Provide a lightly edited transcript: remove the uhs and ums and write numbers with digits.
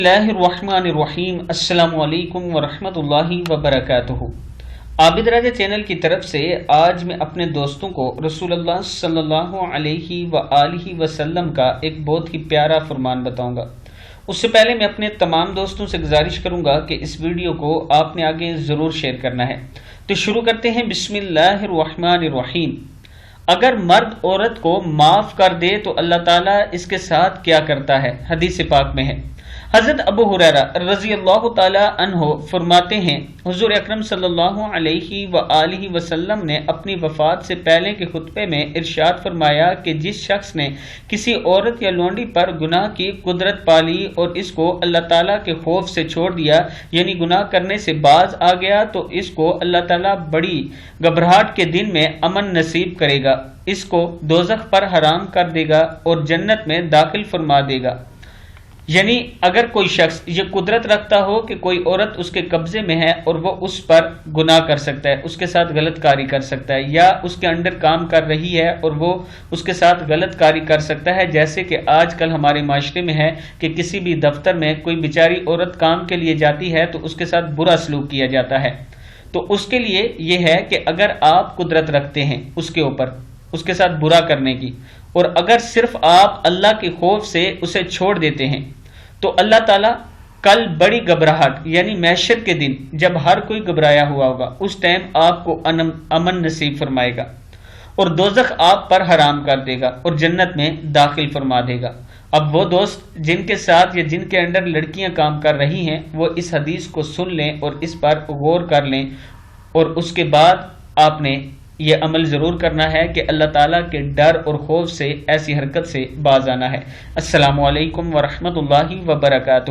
اللہ الرحمن الرحیم۔ السلام علیکم ورحمۃ اللہ وبرکاتہ۔ عابد راجہ چینل کی طرف سے آج میں اپنے دوستوں کو رسول اللہ صلی اللہ علیہ وآلہ وسلم کا ایک بہت ہی پیارا فرمان بتاؤں گا۔ اس سے پہلے میں اپنے تمام دوستوں سے گزارش کروں گا کہ اس ویڈیو کو آپ نے آگے ضرور شیئر کرنا ہے۔ تو شروع کرتے ہیں۔ بسم اللہ الرحمن الرحیم۔ اگر مرد عورت کو معاف کر دے تو اللہ تعالیٰ اس کے ساتھ کیا کرتا ہے؟ حدیث پاک میں ہے۔ حضرت ابو ہریرہ رضی اللہ تعالی عنہ فرماتے ہیں، حضور اکرم صلی اللہ علیہ وآلہ وسلم نے اپنی وفات سے پہلے کے خطبے میں ارشاد فرمایا کہ جس شخص نے کسی عورت یا لونڈی پر گناہ کی قدرت پالی اور اس کو اللہ تعالیٰ کے خوف سے چھوڑ دیا، یعنی گناہ کرنے سے باز آ گیا، تو اس کو اللہ تعالیٰ بڑی گھبراہٹ کے دن میں امن نصیب کرے گا، اس کو دوزخ پر حرام کر دے گا اور جنت میں داخل فرما دے گا۔ یعنی اگر کوئی شخص یہ قدرت رکھتا ہو کہ کوئی عورت اس کے قبضے میں ہے اور وہ اس پر گناہ کر سکتا ہے، اس کے ساتھ غلط کاری کر سکتا ہے، یا اس کے انڈر کام کر رہی ہے اور وہ اس کے ساتھ غلط کاری کر سکتا ہے، جیسے کہ آج کل ہمارے معاشرے میں ہے کہ کسی بھی دفتر میں کوئی بیچاری عورت کام کے لیے جاتی ہے تو اس کے ساتھ برا سلوک کیا جاتا ہے، تو اس کے لیے یہ ہے کہ اگر آپ قدرت رکھتے ہیں اس کے اوپر اس کے ساتھ برا کرنے کی، اور اگر صرف آپ اللہ کے خوف سے اسے چھوڑ دیتے ہیں، تو اللہ تعالیٰ کل بڑی گھبراہٹ یعنی محشر کے دن جب ہر کوئی گھبرایا ہوا ہوگا، اس ٹائم آپ کو امن نصیب فرمائے گا اور دوزخ آپ پر حرام کر دے گا اور جنت میں داخل فرما دے گا۔ اب وہ دوست جن کے ساتھ یا جن کے انڈر لڑکیاں کام کر رہی ہیں، وہ اس حدیث کو سن لیں اور اس پر غور کر لیں، اور اس کے بعد آپ نے یہ عمل ضرور کرنا ہے کہ اللہ تعالیٰ کے ڈر اور خوف سے ایسی حرکت سے باز آنا ہے۔ السلام علیکم ورحمۃ اللہ وبرکاتہ۔